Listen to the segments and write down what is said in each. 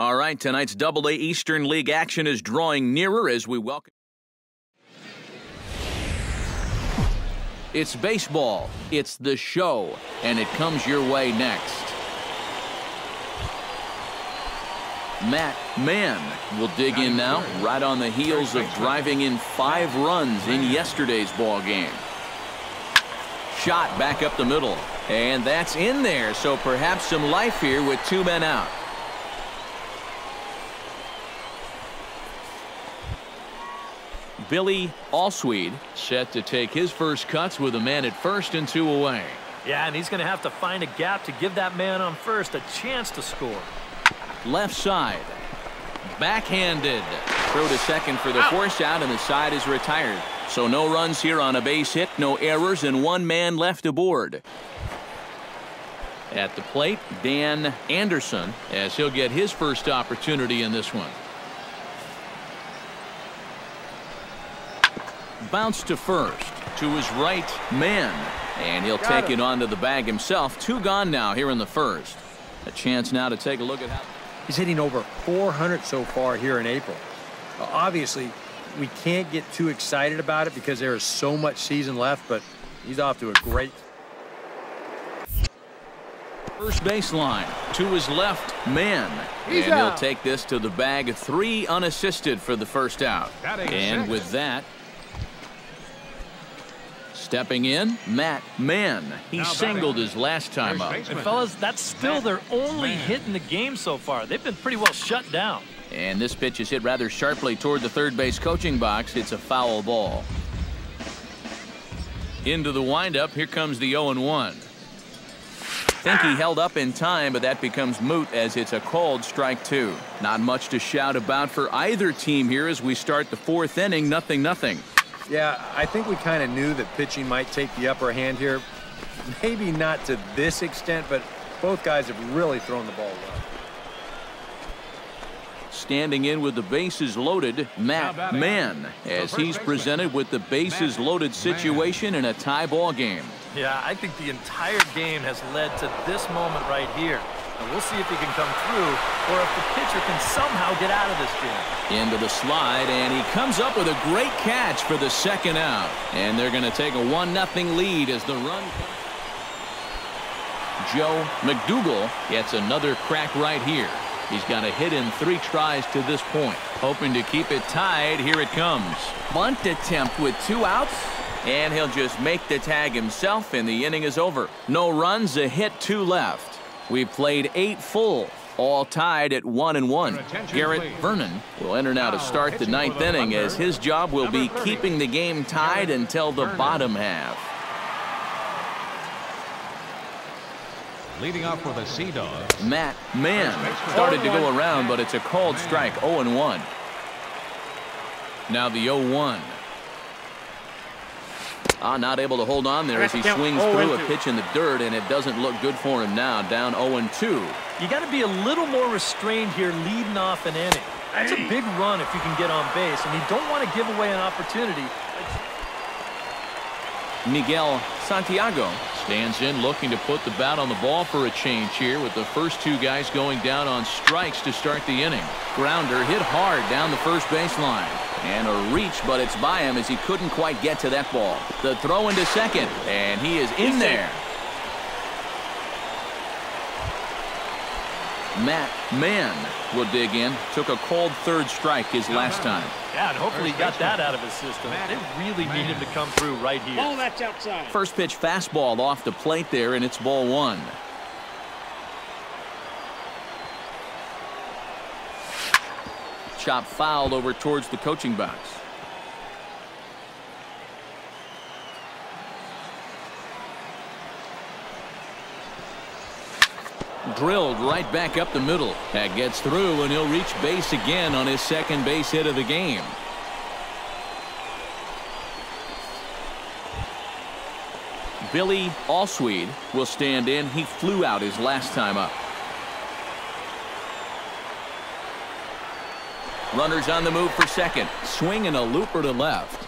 All right, tonight's Double-A Eastern League action is drawing nearer as we welcome. It's baseball, it's the show, and it comes your way next. Matt Mann will dig in now, right on the heels of driving in 5 runs in yesterday's ball game. Shot back up the middle, and that's in there, so perhaps some life here with 2 men out. Billy Allsweed set to take his first cuts with a man at first and 2 away. Yeah, and he's going to have to find a gap to give that man on first a chance to score. Left side. Backhanded. Throw to second for the force out, and the side is retired. So no runs here on a base hit, no errors, and 1 man left aboard. At the plate, Dan Anderson, as he'll get his first opportunity in this one. Bounce to first. To his right, Mann. And he'll take it onto the bag himself. 2 gone now here in the first. A chance now to take a look at how. He's hitting over 400 so far here in April. Obviously, we can't get too excited about it because there is so much season left, but he's off to a great. First baseline. To his left, Mann. And he'll take this to the bag. 3 unassisted for the first out. And with that, stepping in, Matt Mann. He singled his last time up. And fellas, that's still their only hit in the game so far. They've been pretty well shut down. And this pitch is hit rather sharply toward the third base coaching box. It's a foul ball. Into the windup. Here comes the 0-1. Think he held up in time, but that becomes moot as it's a called strike 2. Not much to shout about for either team here as we start the 4th inning. 0-0. Yeah, I think we kind of knew that pitching might take the upper hand here. Maybe not to this extent, but both guys have really thrown the ball well. Standing in with the bases loaded, Matt Mann, as he's presented with the bases loaded situation in a tie ball game. Yeah, I think the entire game has led to this moment right here. And we'll see if he can come through or if the pitcher can somehow get out of this jam. Into the slide, and he comes up with a great catch for the second out. And they're going to take a 1-0 lead as the run. Joe McDougal gets another crack right here. He's got a hit in 3 tries to this point. Hoping to keep it tied. Here it comes. Bunt attempt with 2 outs. And he'll just make the tag himself, and the inning is over. No runs, a hit, 2 left. We've played 8 full, all tied at 1-1. Garrett Vernon will enter now to start the 9th inning, as his job will be keeping the game tied until the bottom half. Leading off for the Sea Dogs, Matt Mann started to go around, but it's a called strike. 0-1. Now the 0-1. Not able to hold on there as he swings through a pitch in the dirt, and it doesn't look good for him now. Down 0-2. You got to be a little more restrained here leading off an inning. It's a big run if you can get on base, and you don't want to give away an opportunity. Miguel Santiago stands in, looking to put the bat on the ball for a change here, with the first 2 guys going down on strikes to start the inning. Grounder hit hard down the first baseline. And a reach, but it's by him as he couldn't quite get to that ball. The throw into second, and he is in there. Matt Mann will dig in. Took a called 3rd strike his last time. Yeah, and hopefully he got that out of his system. They really need him to come through right here. Ball that's outside. First pitch fastball off the plate there, and it's ball 1. Chop fouled over towards the coaching box. Drilled right back up the middle. That gets through, and he'll reach base again on his 2nd base hit of the game. Billy Allsweed will stand in. He flew out his last time up. Runners on the move for second. Swing and a looper to left.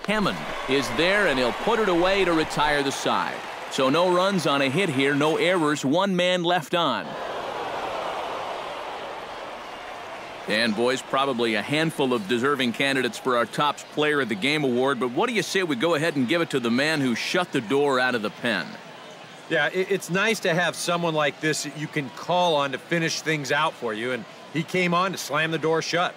Hammond is there, and he'll put it away to retire the side. So no runs on a hit here, no errors, one man left on. And, boys, probably a handful of deserving candidates for our top player of the game award, but what do you say we go ahead and give it to the man who shut the door out of the pen? Yeah, it's nice to have someone like this that you can call on to finish things out for you, and he came on to slam the door shut.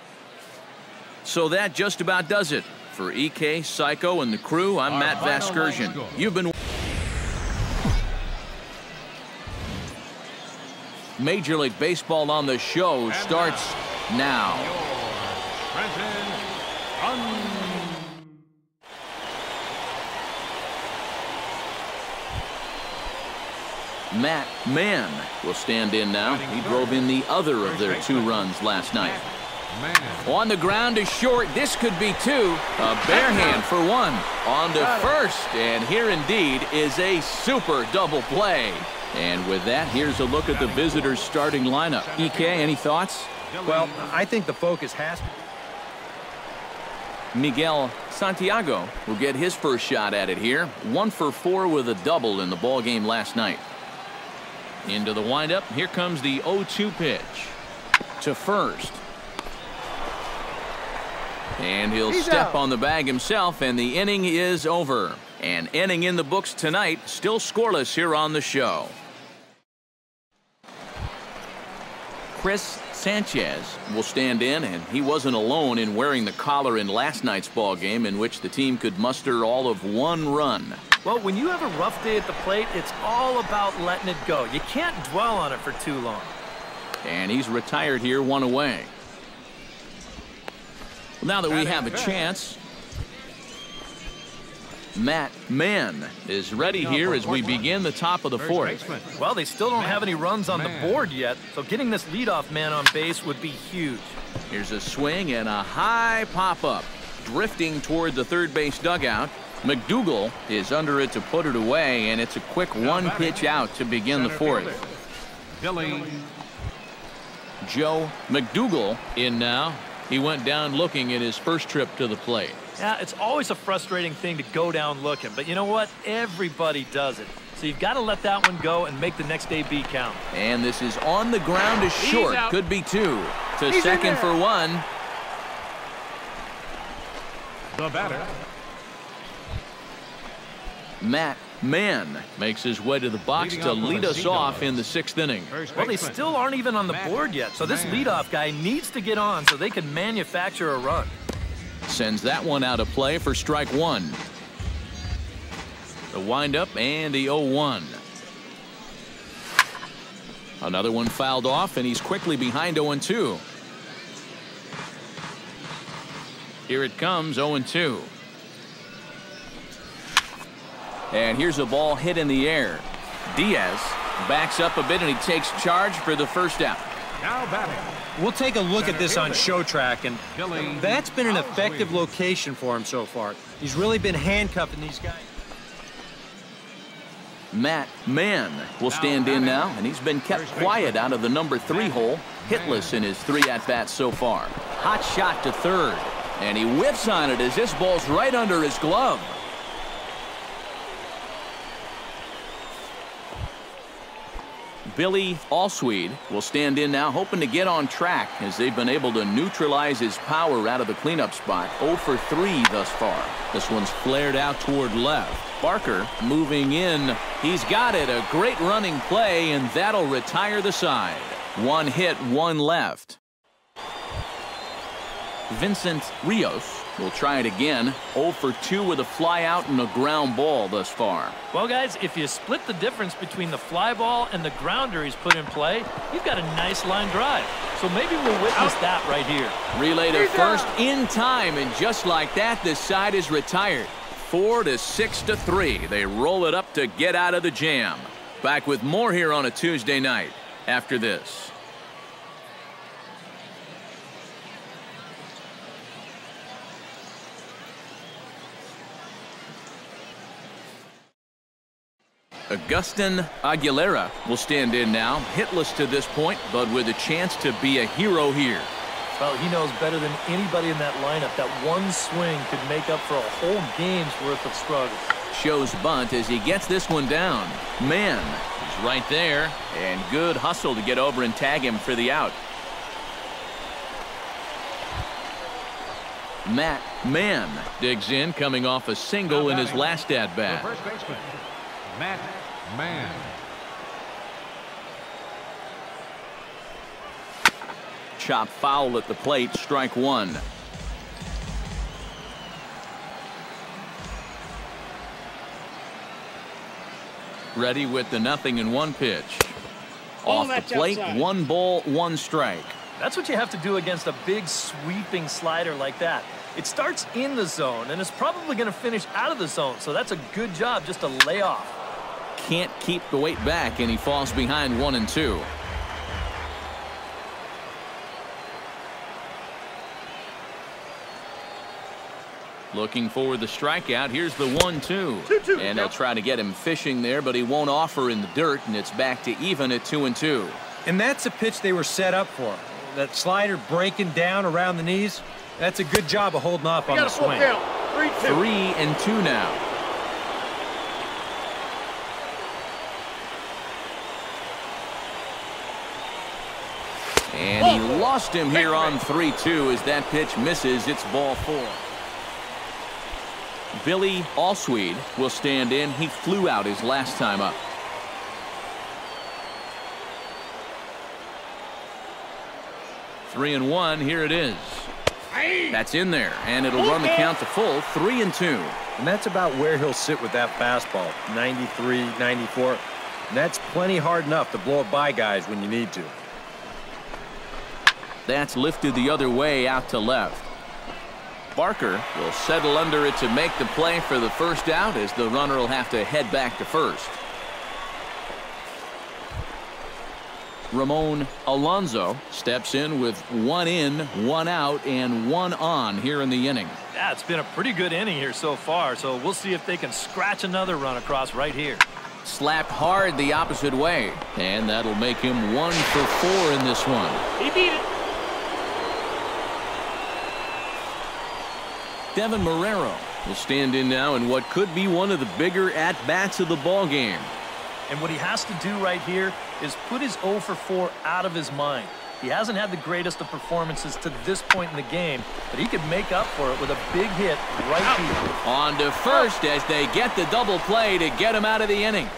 So that just about does it. For EK, Psycho, and the crew, I'm Matt Vasgersian. You've been... Major League Baseball on the show starts now. Matt Mann will stand in now. He drove in the other of their 2 runs last night. On the ground to short. This could be 2. A bare hand for 1. On to first. And here indeed is a super double play. And with that, here's a look at the visitors' starting lineup. EK, any thoughts? Well, I think the focus has to be. Miguel Santiago will get his first shot at it here. 1 for 4 with a double in the ball game last night. Into the windup. Here comes the 0-2 pitch. To first. And he'll step on the bag himself, and the inning is over. An inning in the books tonight, still scoreless here on the show. Chris Sanchez will stand in, and he wasn't alone in wearing the collar in last night's ball game, in which the team could muster all of 1 run. Well, when you have a rough day at the plate, it's all about letting it go. You can't dwell on it for too long. And he's retired here, 1 away. Now that we have a chance, Matt Mann is ready here as we begin the top of the 4th. Well, they still don't have any runs on the board yet, so getting this leadoff man on base would be huge. Here's a swing and a high pop-up. Drifting toward the third base dugout. McDougal is under it to put it away, and it's a quick 1 pitch out to begin the 4th. Joe McDougal in now. He went down looking at his first trip to the plate. Yeah, it's always a frustrating thing to go down looking, but you know what? Everybody does it. So you've got to let that one go and make the next AB count. And this is on the ground to short. Could be 2. To second for 1. The batter, Matt Mann makes his way to the box to lead us off in the 6th inning. Well, they still aren't even on the board yet, so this leadoff guy needs to get on so they can manufacture a run. Sends that one out of play for strike 1. The windup and the 0-1. Another one fouled off, and he's quickly behind 0-2. Here it comes, 0-2. And here's a ball hit in the air. Diaz backs up a bit, and he takes charge for the first out. now batting. We'll take a look at this on show track, and that's been an effective location for him so far. He's really been handcuffing these guys. Matt Mann will stand in now, and he's been kept quiet out of the number 3 hole. Hitless in his 3 at-bats so far. Hot shot to third, and he whiffs on it as this ball's right under his glove. Billy Allsweed will stand in now, hoping to get on track as they've been able to neutralize his power out of the cleanup spot. 0 for 3 thus far. This one's flared out toward left. Barker moving in. He's got it. A great running play, and that'll retire the side. 1 hit, 1 left. Vincent Rios will try it again. 0 for 2 with a fly out and a ground ball thus far. Well, guys, if you split the difference between the fly ball and the grounder he's put in play, you've got a nice line drive. So maybe we'll witness that right here. Relay to first in time, and just like that, this side is retired. 4 to 6 to 3. They roll it up to get out of the jam. Back with more here on a Tuesday night after this. Agustin Aguilera will stand in now, hitless to this point, but with a chance to be a hero here. Well, he knows better than anybody in that lineup that one swing could make up for a whole game's worth of struggles. Shows bunt as he gets this one down. Man, he's right there, and good hustle to get over and tag him for the out. Matt Mann digs in, coming off a single in his last at-bat. First baseman, Matt Mann. Chop foul at the plate, strike one. Ready with the 0-1 pitch. Off the plate, outside. 1 ball, 1 strike. That's what you have to do against a big sweeping slider like that. It starts in the zone, and it's probably going to finish out of the zone, so that's a good job just to lay off. Can't keep the weight back, and he falls behind 1-2. Looking for the strikeout. Here's the 1-2. And they'll try to get him fishing there, but he won't offer in the dirt, and it's back to even at 2-2. And that's a pitch they were set up for. That slider breaking down around the knees. That's a good job of holding off on the swing. 3-2 now. And he lost him here on 3-2 as that pitch misses. It's ball 4. Billy Allswede will stand in. He flew out his last time up. Three and 1. Here it is. That's in there, and it'll run the count to full. 3-2. And that's about where he'll sit with that fastball. 93, 94. And that's plenty hard enough to blow it by guys when you need to. That's lifted the other way out to left. Barker will settle under it to make the play for the first out, as the runner will have to head back to first. Ramon Alonso steps in with 1 in, 1 out, and 1 on here in the inning. Yeah, it's been a pretty good inning here so far, so we'll see if they can scratch another run across right here. Slapped hard the opposite way, and that'll make him 1 for 4 in this one. He beat it. Devin Marrero will stand in now in what could be one of the bigger at-bats of the ball game. And what he has to do right here is put his 0 for 4 out of his mind. He hasn't had the greatest of performances to this point in the game, but he could make up for it with a big hit right here. On to first as they get the double play to get him out of the inning.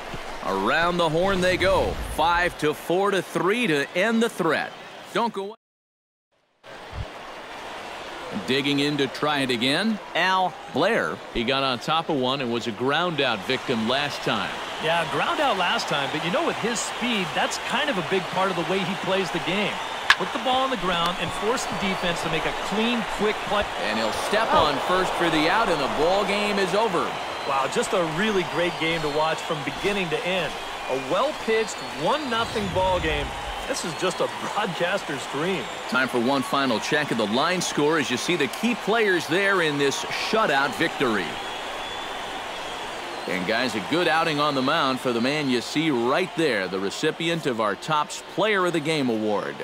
Around the horn they go. 5-4-3 to end the threat. Don't go. Digging in to try it again, Al Blair. He got on top of one and was a ground out victim last time. Yeah, ground out last time, but you know, with his speed, that's kind of a big part of the way he plays the game. Put the ball on the ground and force the defense to make a clean, quick play. And he'll step on first for the out, and the ball game is over. Wow, just a really great game to watch from beginning to end. A well-pitched 1-0 ball game. This is just a broadcaster's dream. Time for one final check of the line score as you see the key players there in this shutout victory. And guys, a good outing on the mound for the man you see right there, the recipient of our Topps Player of the Game award.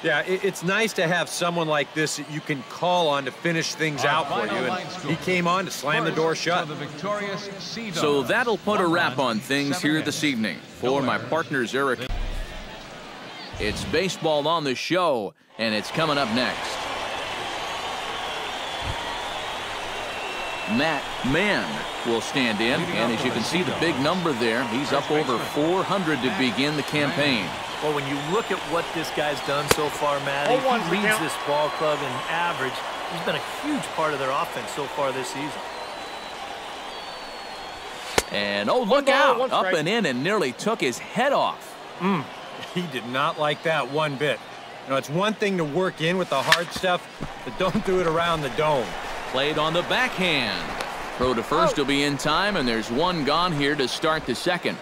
Yeah, it's nice to have someone like this that you can call on to finish things out for you. And he came on to slam the door shut. So that'll put a wrap on things here this evening. For my partners, Eric, it's baseball on the show, and it's coming up next. Matt Mann will stand in, and as you can see the big number there, he's up over 400 to begin the campaign. Well, when you look at what this guy's done so far, Matty, he leads this ball club in average. He's been a huge part of their offense so far this season. And, oh, look out. Up and in and nearly took his head off. He did not like that one bit. You know, it's one thing to work in with the hard stuff, but don't do it around the dome. Played on the backhand. Throw to first will be in time, and there's one gone here to start the second.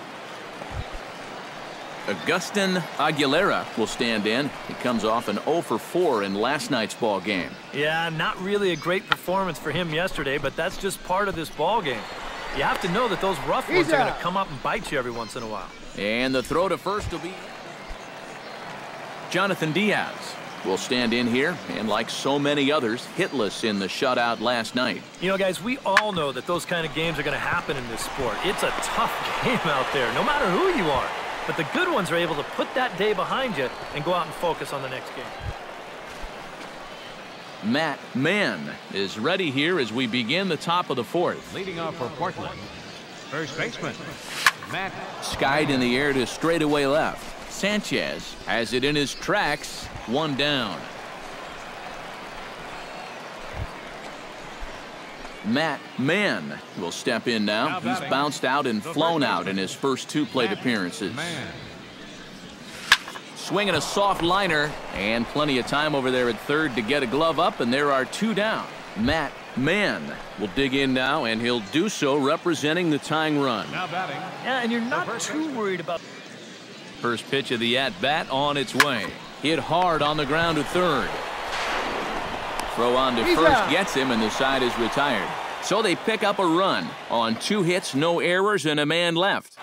Agustin Aguilera will stand in. He comes off an 0 for 4 in last night's ball game. Yeah, not really a great performance for him yesterday, but that's just part of this ball game. You have to know that those rough ones are going to come up and bite you every once in a while. And the throw to first will be Jonathan Diaz. will stand in here, and like so many others, hitless in the shutout last night. You know, guys, we all know that those kind of games are going to happen in this sport. It's a tough game out there, no matter who you are. But the good ones are able to put that day behind you and go out and focus on the next game. Matt Mann is ready here as we begin the top of the fourth. Leading off for Portland, first baseman, Matt. Skied in the air to straightaway left. Sanchez has it in his tracks, one down. Matt Mann will step in now. He's bounced out and flown out in his first two plate appearances. Swinging a soft liner, and plenty of time over there at third to get a glove up, and there are two down. Matt Mann will dig in now, and he'll do so representing the tying run. Now batting. Yeah, and you're not too worried about... First pitch of the at-bat on its way. Hit hard on the ground to third. Throw on to first gets him, and the side is retired. So they pick up a run on 2 hits, no errors, and a man left.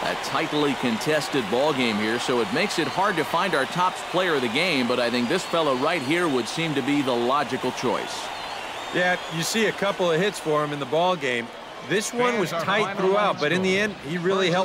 A tightly contested ball game here, so it makes it hard to find our top player of the game, but I think this fella right here would seem to be the logical choice. Yeah, you see a couple of hits for him in the ball game. This one was tight throughout, but in the end, he really helped.